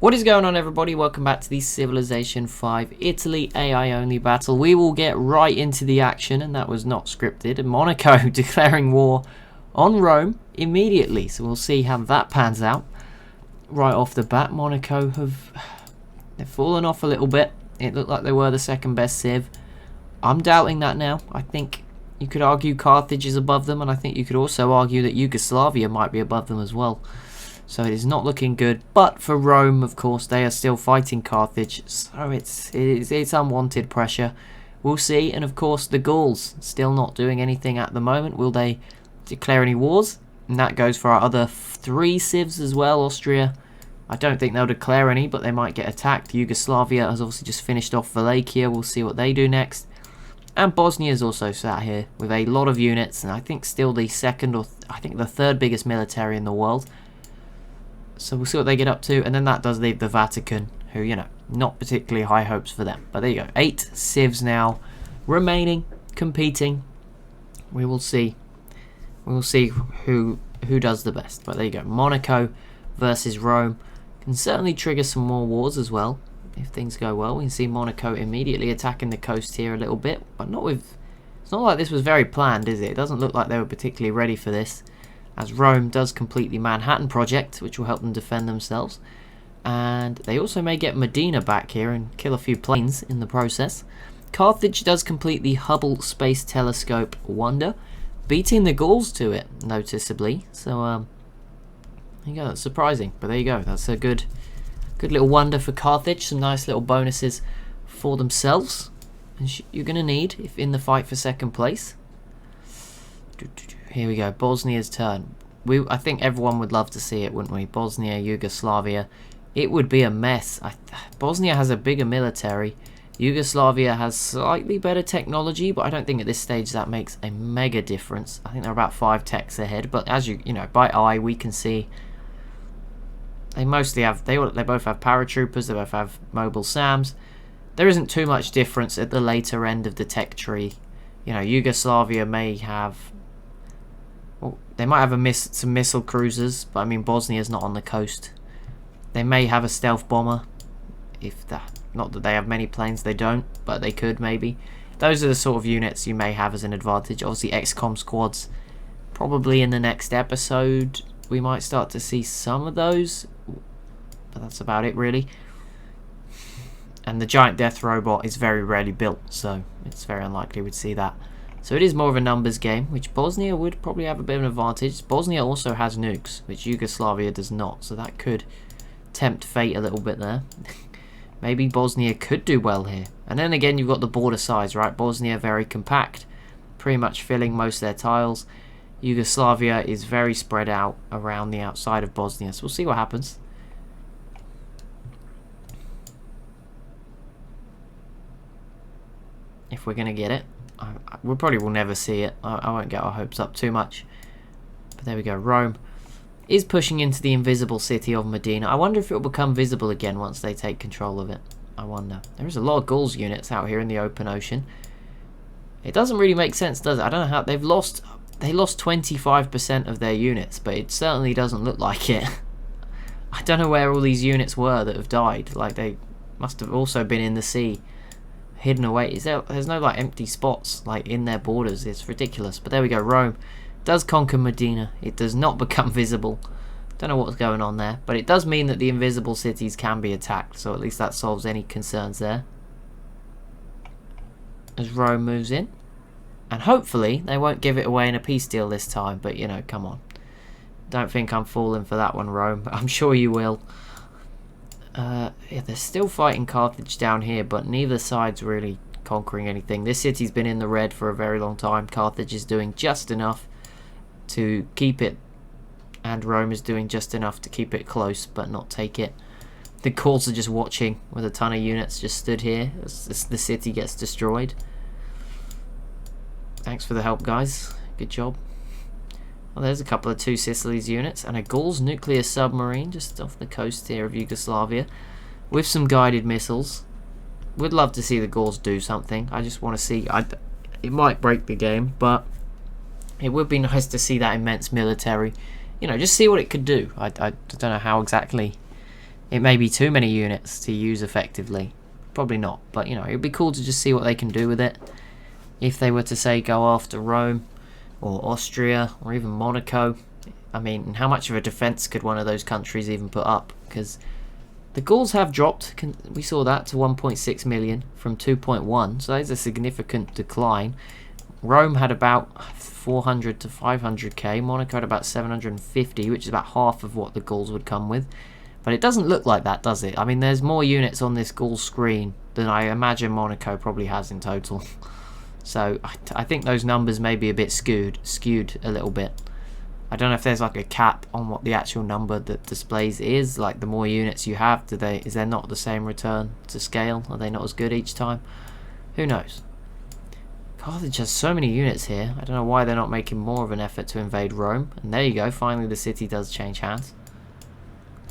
What is going on, everybody? Welcome back to the Civilization 5 Italy AI only battle. We will get right into the action, and that was not scripted. And Monaco declaring war on Rome immediately, so we'll see how that pans out. Right off the bat, Monaco they've fallen off a little bit. It looked like they were the second best civ. I'm doubting that now. I think you could argue Carthage is above them, and I think you could also argue that Yugoslavia might be above them as well. So it is not looking good, but for Rome, of course, they are still fighting Carthage, so it's unwanted pressure. We'll see, and of course the Gauls still not doing anything at the moment. Will they declare any wars? And that goes for our other three civs as well. Austria, I don't think they'll declare any, but they might get attacked. Yugoslavia has obviously just finished off Wallachia. We'll see what they do next. And Bosnia is also sat here with a lot of units, and I think still the second or I think the third biggest military in the world. So we'll see what they get up to, and then that does leave the Vatican, who, you know, not particularly high hopes for them. But there you go, 8 civs now remaining, competing. We will see. We will see who does the best. But there you go, Monaco versus Rome can certainly trigger some more wars as well if things go well. We can see Monaco immediately attacking the coast here a little bit, but not with. It's not like this was very planned, is it? It doesn't look like they were particularly ready for this, as Rome does complete the Manhattan Project, which will help them defend themselves. And they also may get Medina back here and kill a few planes in the process. Carthage does complete the Hubble Space Telescope wonder, beating the Gauls to it, noticeably. So, there you go, that's surprising. But there you go, that's a good little wonder for Carthage. Some nice little bonuses for themselves. And you're going to need if in the fight for second place. Here we go, Bosnia's turn. I think everyone would love to see it, wouldn't we? Bosnia, Yugoslavia. It would be a mess. Bosnia has a bigger military. Yugoslavia has slightly better technology, but I don't think at this stage that makes a mega difference. I think they're about 5 techs ahead, but as you know, by eye we can see they mostly have. They both have paratroopers. They both have mobile SAMs. There isn't too much difference at the later end of the tech tree. You know, Yugoslavia may have. Well, they might have some missile cruisers, but I mean Bosnia's not on the coast. They may have a stealth bomber, if that. Not that they have many planes, they don't, but they could maybe. Those are the sort of units you may have as an advantage. Obviously, XCOM squads. Probably in the next episode, we might start to see some of those, but that's about it really. And the giant death robot is very rarely built, so it's very unlikely we'd see that. So it is more of a numbers game, which Bosnia would probably have a bit of an advantage. Bosnia also has nukes, which Yugoslavia does not, so that could tempt fate a little bit there. Maybe Bosnia could do well here. And then again, you've got the border size, right? Bosnia very compact, pretty much filling most of their tiles. Yugoslavia is very spread out around the outside of Bosnia, so we'll see what happens. If we're going to get it. We probably will never see it. I won't get our hopes up too much. But there we go. Rome is pushing into the invisible city of Medina. I wonder if it will become visible again once they take control of it. I wonder. There is a lot of Gauls units out here in the open ocean. It doesn't really make sense, does it? I don't know how they've lost. They lost 25% of their units, but it certainly doesn't look like it. I don't know where all these units were that have died. Like, they must have also been in the sea, hidden away. There's no like empty spots like in their borders. It's ridiculous. But there we go. Rome does conquer Medina. It does not become visible. Don't know what's going on there, but it does mean that the invisible cities can be attacked, so at least that solves any concerns there. As Rome moves in, and hopefully they won't give it away in a peace deal this time, but you know, come on, don't think I'm falling for that one, Rome, but I'm sure you will. Yeah, they're still fighting Carthage down here, but neither side's really conquering anything. This city's been in the red for a very long time. Carthage is doing just enough to keep it, and Rome is doing just enough to keep it close but not take it. The Gauls are just watching with a ton of units just stood here as the city gets destroyed. Thanks for the help, guys. Good job. Well, there's a couple of Two Sicilies units and a Gauls nuclear submarine just off the coast here of Yugoslavia with some guided missiles. Would love to see the Gauls do something. I just want to see. It might break the game, but it would be nice to see that immense military. You know, just see what it could do. I don't know how exactly it may be too many units to use effectively. Probably not, but you know, it'd be cool to just see what they can do with it. If they were to say go after Rome or Austria or even Monaco, I mean, how much of a defense could one of those countries even put up? Because the Gauls have dropped, we saw that, to 1.6 million from 2.1, so that's a significant decline. Rome had about 400 to 500k, Monaco had about 750, which is about half of what the Gauls would come with. But it doesn't look like that, does it? I mean, there's more units on this Gaul screen than I imagine Monaco probably has in total. So I think those numbers may be a bit skewed a little bit. I don't know if there's like a cap on what the actual number that displays is. Like the more units you have, is there not the same return to scale? Are they not as good each time? Who knows? Carthage has so many units here. I don't know why they're not making more of an effort to invade Rome. And there you go. Finally, the city does change hands.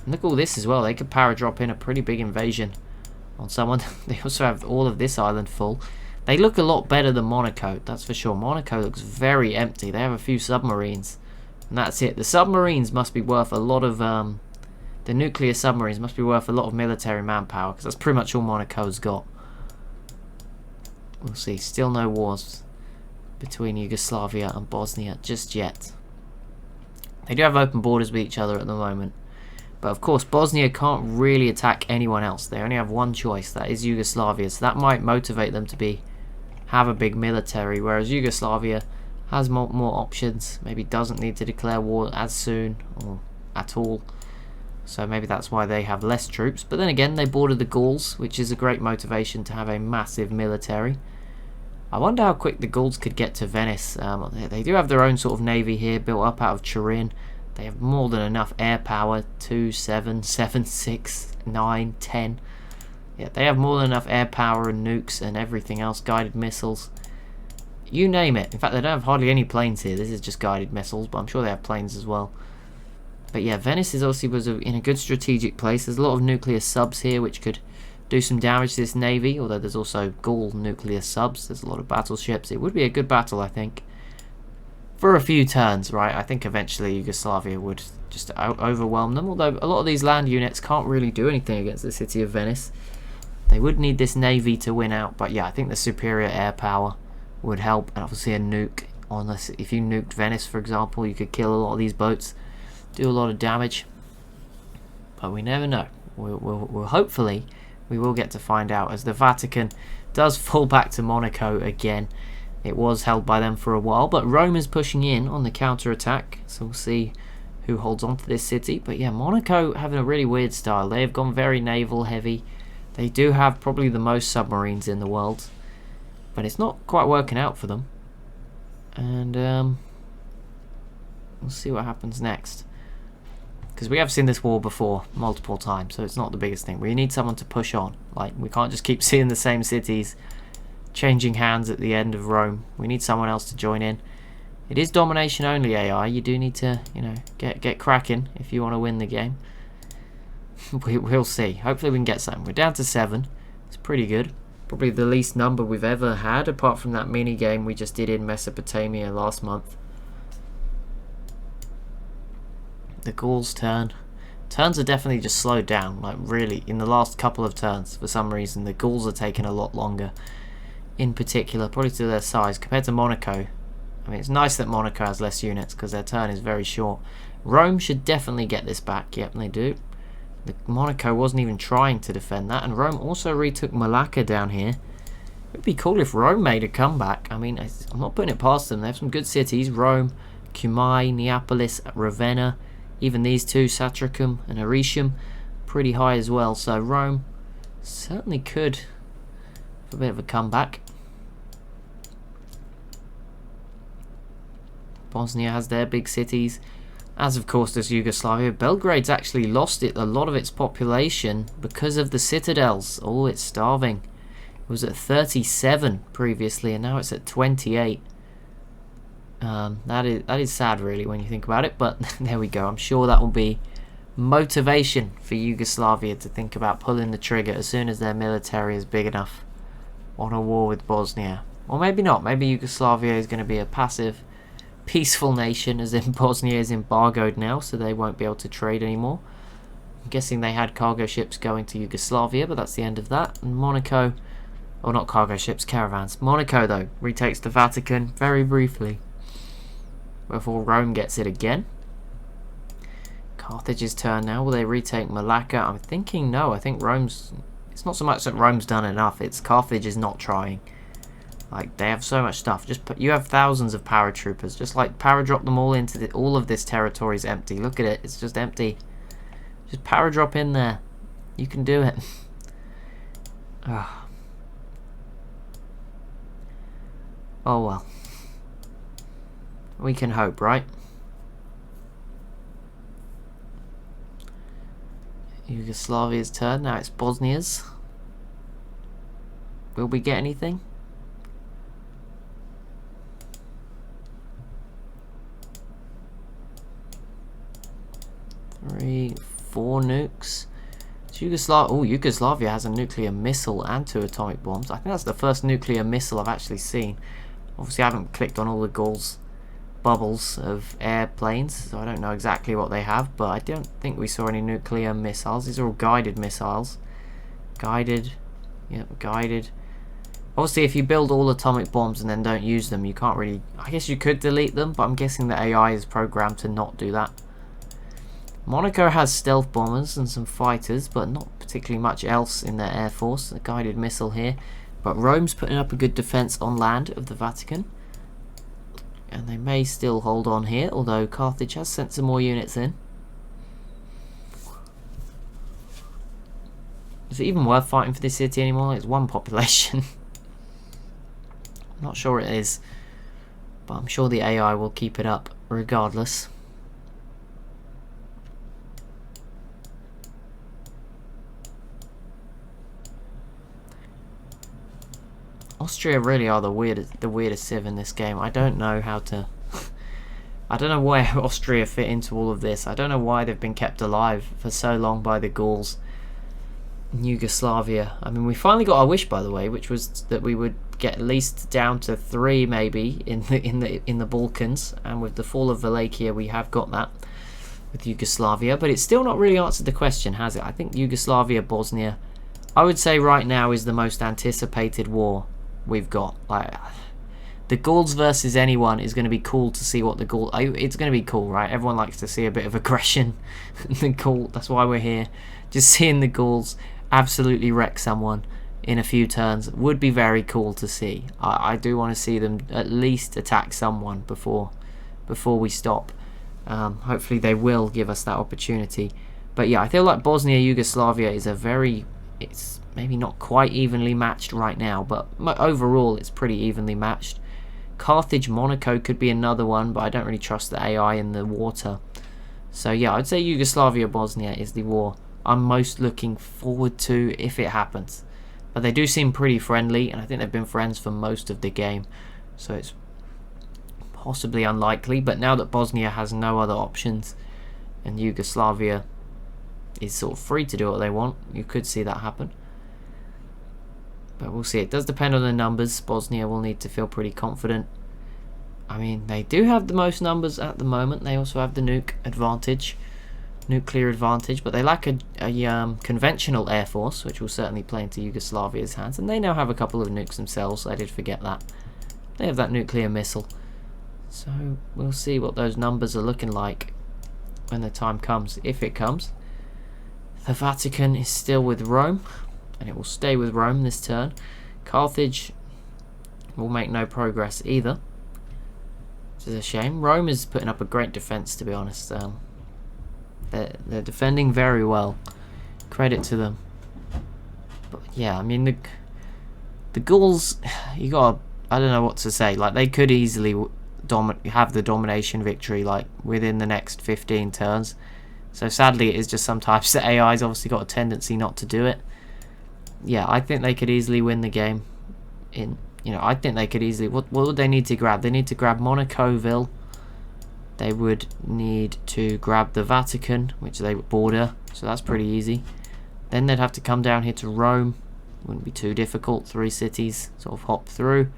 And look at all this as well. They could power drop in a pretty big invasion on someone. They also have all of this island full. They look a lot better than Monaco, that's for sure. Monaco looks very empty. They have a few submarines, and that's it. The submarines must be worth a lot of... the nuclear submarines must be worth a lot of military manpower, because that's pretty much all Monaco's got. We'll see. Still no wars between Yugoslavia and Bosnia just yet. They do have open borders with each other at the moment. But of course, Bosnia can't really attack anyone else. They only have one choice, that is Yugoslavia. So that might motivate them to have a big military, whereas Yugoslavia has more options. Maybe doesn't need to declare war as soon or at all. So maybe that's why they have less troops. But then again, they border the Gauls, which is a great motivation to have a massive military. I wonder how quick the Gauls could get to Venice. They do have their own sort of navy here, built up out of Turin. They have more than enough air power. 2, 7, 7, 6, 9, 10. Yeah, they have more than enough air power and nukes and everything else. Guided missiles. You name it. In fact, they don't have hardly any planes here. This is just guided missiles, but I'm sure they have planes as well. But yeah, Venice is obviously in a good strategic place. There's a lot of nuclear subs here which could do some damage to this navy, although there's also Gaul nuclear subs. There's a lot of battleships. It would be a good battle, I think. For a few turns, right? I think eventually Yugoslavia would just overwhelm them, although a lot of these land units can't really do anything against the city of Venice. They would need this navy to win out, but yeah, I think the superior air power would help, and obviously a nuke. If you nuked Venice, for example, you could kill a lot of these boats, do a lot of damage, but we never know. We'll hopefully we will get to find out, as the Vatican does fall back to Monaco again. It was held by them for a while, but Rome is pushing in on the counter-attack, so we'll see who holds on to this city. But yeah, Monaco having a really weird style. They have gone very naval heavy. They do have probably the most submarines in the world, but it's not quite working out for them. And we'll see what happens next, because we have seen this war before multiple times, so it's not the biggest thing. We need someone to push on. Like, we can't just keep seeing the same cities changing hands at the end of Rome. We need someone else to join in. It is domination only AI. You do need to, you know, get cracking if you want to win the game. We'll see. Hopefully we can get something. We're down to 7. It's pretty good. Probably the least number we've ever had, apart from that mini game we just did in Mesopotamia last month. The Gauls' turn. Turns are definitely just slowed down. Like, really, in the last couple of turns, for some reason, the Gauls are taking a lot longer. In particular, probably to their size compared to Monaco. I mean, it's nice that Monaco has less units because their turn is very short. Rome should definitely get this back. Yep, they do. Monaco wasn't even trying to defend that, and Rome also retook Malacca down here. It would be cool if Rome made a comeback. I mean, I'm not putting it past them. They have some good cities. Rome, Cumae, Neapolis, Ravenna. Even these two, Satricum and Aretium, pretty high as well. So Rome certainly could have a bit of a comeback. Bosnia has their big cities, as of course does Yugoslavia. Belgrade's actually lost a lot of its population because of the citadels. Oh, it's starving. It was at 37 previously, and now it's at 28. That is sad, really, when you think about it. But there we go. I'm sure that will be motivation for Yugoslavia to think about pulling the trigger as soon as their military is big enough on a war with Bosnia. Or maybe not. Maybe Yugoslavia is going to be a passive, peaceful nation, as in Bosnia is embargoed now, so they won't be able to trade anymore. I'm guessing they had cargo ships going to Yugoslavia, but that's the end of that. And Monaco, or not cargo ships, caravans. Monaco, though, retakes the Vatican very briefly before Rome gets it again. Carthage's turn now. Will they retake Malacca? I'm thinking no. I think Rome's... It's not so much that Rome's done enough. It's Carthage is not trying. Like, they have so much stuff. Just put, you have thousands of paratroopers. Just like paradrop them all into the... All of this territory is empty. Look at it. It's just empty. Just paradrop in there. You can do it. Oh well. We can hope, right? Yugoslavia's turn. Now it's Bosnia's. Will we get anything? Three, 4 nukes. Yugoslavia has a nuclear missile and 2 atomic bombs. I think that's the first nuclear missile I've actually seen. Obviously, I haven't clicked on all the Gauls bubbles of airplanes, so I don't know exactly what they have, but I don't think we saw any nuclear missiles. These are all guided missiles. Guided. Yep, guided. Obviously, if you build all atomic bombs and then don't use them, you can't really... I guess you could delete them, but I'm guessing the AI is programmed to not do that. Monaco has stealth bombers and some fighters, but not particularly much else in their air force. A guided missile here. But Rome's putting up a good defense on land of the Vatican. And they may still hold on here, although Carthage has sent some more units in. Is it even worth fighting for this city anymore? It's 1 population. I'm not sure it is. But I'm sure the AI will keep it up regardless. Austria really are the weirdest civ in this game. I don't know how to... I don't know where Austria fit into all of this. I don't know why they've been kept alive for so long by the Gauls in Yugoslavia. I mean, we finally got our wish, by the way, which was that we would get at least down to 3 maybe in the Balkans, and with the fall of Wallachia we have got that with Yugoslavia, but it's still not really answered the question, has it? I think Yugoslavia, Bosnia, I would say right now is the most anticipated war we've got. Like, the Gauls versus anyone is going to be cool to see what the Gauls... It's going to be cool, right? Everyone likes to see a bit of aggression. The Gaul, that's why we're here. Just seeing the Gauls absolutely wreck someone in a few turns would be very cool to see. I do want to see them at least attack someone before we stop. Hopefully they will give us that opportunity. But yeah, I feel like Bosnia Yugoslavia is a very... It's maybe not quite evenly matched right now, but overall it's pretty evenly matched. Carthage, Monaco could be another one, but I don't really trust the AI in the water. So yeah, I'd say Yugoslavia, Bosnia is the war I'm most looking forward to if it happens. But they do seem pretty friendly, and I think they've been friends for most of the game, so it's possibly unlikely. But now that Bosnia has no other options and Yugoslavia is sort of free to do what they want, you could see that happen. But we'll see. It does depend on the numbers. Bosnia will need to feel pretty confident. I mean, they do have the most numbers at the moment. They also have the nuclear advantage, but they lack a conventional air force, which will certainly play into Yugoslavia's hands. And they now have a couple of nukes themselves. I did forget that. They have that nuclear missile. So we'll see what those numbers are looking like when the time comes, if it comes. The Vatican is still with Rome, and it will stay with Rome this turn. Carthage will make no progress either, which is a shame. Rome is putting up a great defense, to be honest. They're defending very well. Credit to them. But yeah, I mean, the Gauls, you got, I don't know what to say. Like, they could easily have the domination victory, like, within the next 15 turns. So sadly, it is just sometimes the AI's obviously got a tendency not to do it. Yeah, I think they could easily win the game. I think they could easily... What would they need to grab? They need to grab Monacoville. They would need to grab the Vatican, which they border. So that's pretty easy. Then they'd have to come down here to Rome. Wouldn't be too difficult. 3 cities, sort of hop through.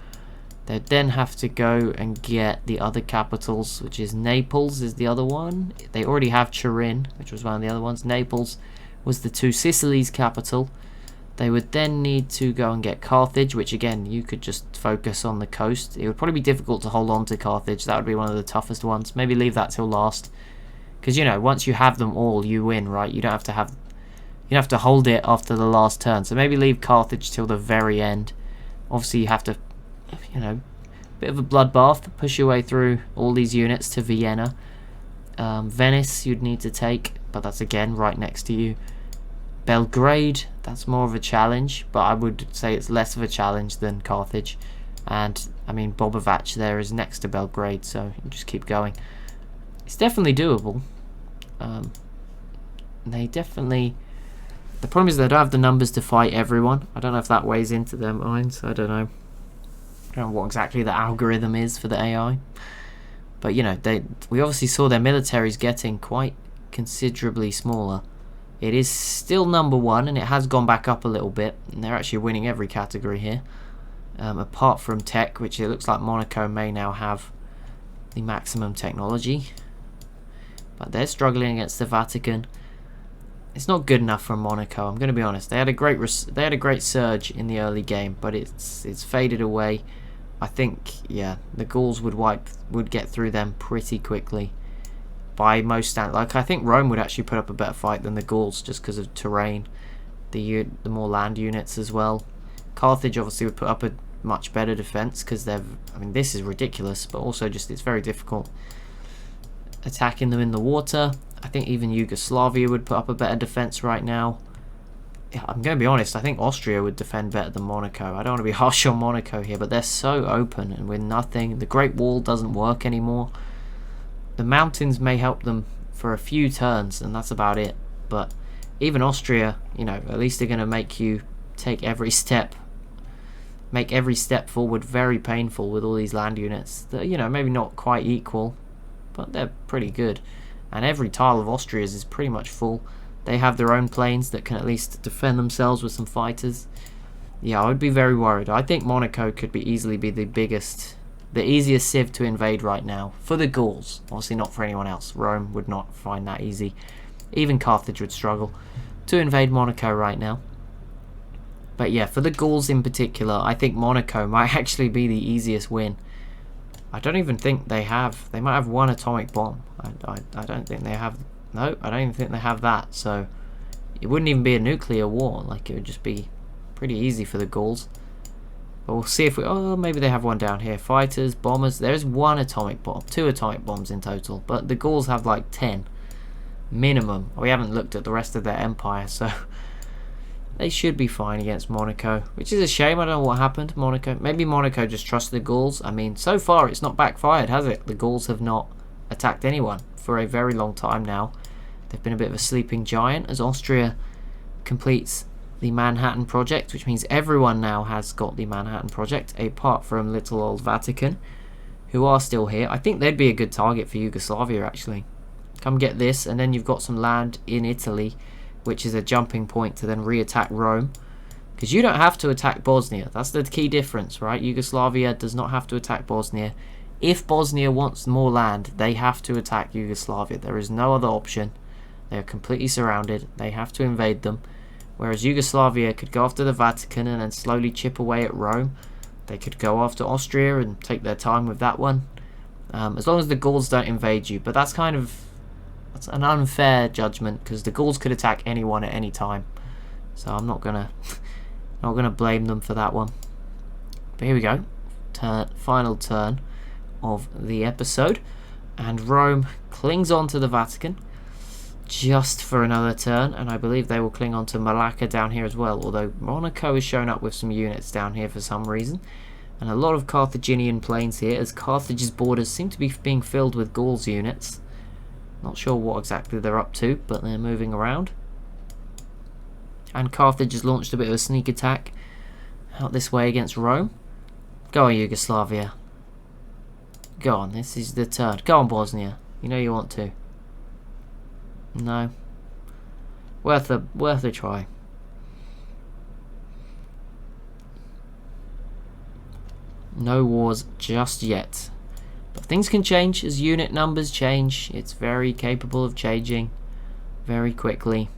They'd then have to go and get the other capitals, which is Naples is the other one. They already have Turin, which was one of the other ones. Naples was the two Sicilies capital. They would then need to go and get Carthage, which again, you could just focus on the coast. It would probably be difficult to hold on to Carthage. That would be one of the toughest ones. Maybe leave that till last. Because, you know, once you have them all, you win, right? You don't have to have... You have to hold it after the last turn. So maybe leave Carthage till the very end. Obviously, you have to, you know, bit of a bloodbath. Push your way through all these units to Vienna. Venice, you'd need to take. But that's, again, right next to you. Belgrade, that's more of a challenge, but I would say it's less of a challenge than Carthage. And, I mean, Bobovac there is next to Belgrade, so you just keep going. It's definitely doable. They definitely... The problem is they don't have the numbers to fight everyone. I don't know if that weighs into their minds. I don't know. I don't know what exactly the algorithm is for the AI. But, you know, we obviously saw their militaries getting quite considerably smaller. It is still number one, and it has gone back up a little bit. And they're actually winning every category here. Apart from tech, which it looks like Monaco may now have the maximum technology. But they're struggling against the Vatican. It's not good enough for Monaco, I'm going to be honest. They had a great surge in the early game, but it's faded away. I think, yeah, the Gauls would get through them pretty quickly. By most standards, like I think Rome would actually put up a better fight than the Gauls just because of terrain, the more land units as well. Carthage obviously would put up a much better defense because I mean, this is ridiculous, but also just it's very difficult attacking them in the water. I think even Yugoslavia would put up a better defense right now. Yeah, I'm going to be honest, I think Austria would defend better than Monaco. I don't want to be harsh on Monaco here, but they're so open and with nothing. The Great Wall doesn't work anymore. The mountains may help them for a few turns, and that's about it. But even Austria, you know, at least they're going to make you take every step forward very painful with all these land units. That, you know, maybe not quite equal, but they're pretty good. And every tile of Austria's is pretty much full. They have their own planes that can at least defend themselves with some fighters. Yeah, I would be very worried. I think Monaco could easily be the easiest civ to invade right now. For the Gauls. Obviously not for anyone else. Rome would not find that easy. Even Carthage would struggle to invade Monaco right now. But yeah, for the Gauls in particular, I think Monaco might actually be the easiest win. I don't even think they have... They might have one atomic bomb. I don't think they have... No, I don't even think they have that. So it wouldn't even be a nuclear war. Like, it would just be pretty easy for the Gauls. But we'll see if we... Oh, maybe they have one down here. Fighters, bombers. There's one atomic bomb. 2 atomic bombs in total. But the Gauls have like 10. Minimum. We haven't looked at the rest of their empire, so... They should be fine against Monaco. Which is a shame. I don't know what happened. Monaco. Maybe Monaco just trusts the Gauls. I mean, so far it's not backfired, has it? The Gauls have not attacked anyone for a very long time now. They've been a bit of a sleeping giant as Austria completes the Manhattan Project, which means everyone now has got the Manhattan Project, apart from little old Vatican, who are still here. I think they'd be a good target for Yugoslavia, actually. Come get this, and then you've got some land in Italy, which is a jumping point to then re-attack Rome. Because you don't have to attack Bosnia. That's the key difference, right? Yugoslavia does not have to attack Bosnia. If Bosnia wants more land, they have to attack Yugoslavia. There is no other option. They are completely surrounded. They have to invade them. Whereas Yugoslavia could go after the Vatican and then slowly chip away at Rome. They could go after Austria and take their time with that one. As long as the Gauls don't invade you. But that's kind of... That's an unfair judgment, because the Gauls could attack anyone at any time. So I'm not gonna blame them for that one. But here we go. Final turn of the episode. And Rome clings on to the Vatican just for another turn, and I believe they will cling on to Malacca down here as well, although Monaco is shown up with some units down here for some reason. And a lot of Carthaginian planes here, as Carthage's borders seem to be being filled with Gauls units. Not sure what exactly they're up to, but they're moving around. And Carthage has launched a bit of a sneak attack out this way against Rome. Go on, Yugoslavia. Go on, this is the turn. Go on, Bosnia. You know you want to. No. Worth a try. No wars just yet. But things can change as unit numbers change. It's very capable of changing very quickly.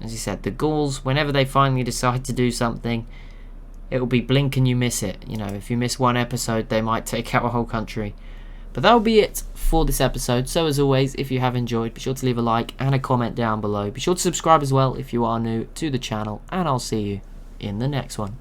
As you said, the Gauls, whenever they finally decide to do something, it'll be blink and you miss it. You know, if you miss one episode, they might take out a whole country. But that'll be it for this episode. So as always, if you have enjoyed, be sure to leave a like and a comment down below. Be sure to subscribe as well if you are new to the channel, and I'll see you in the next one.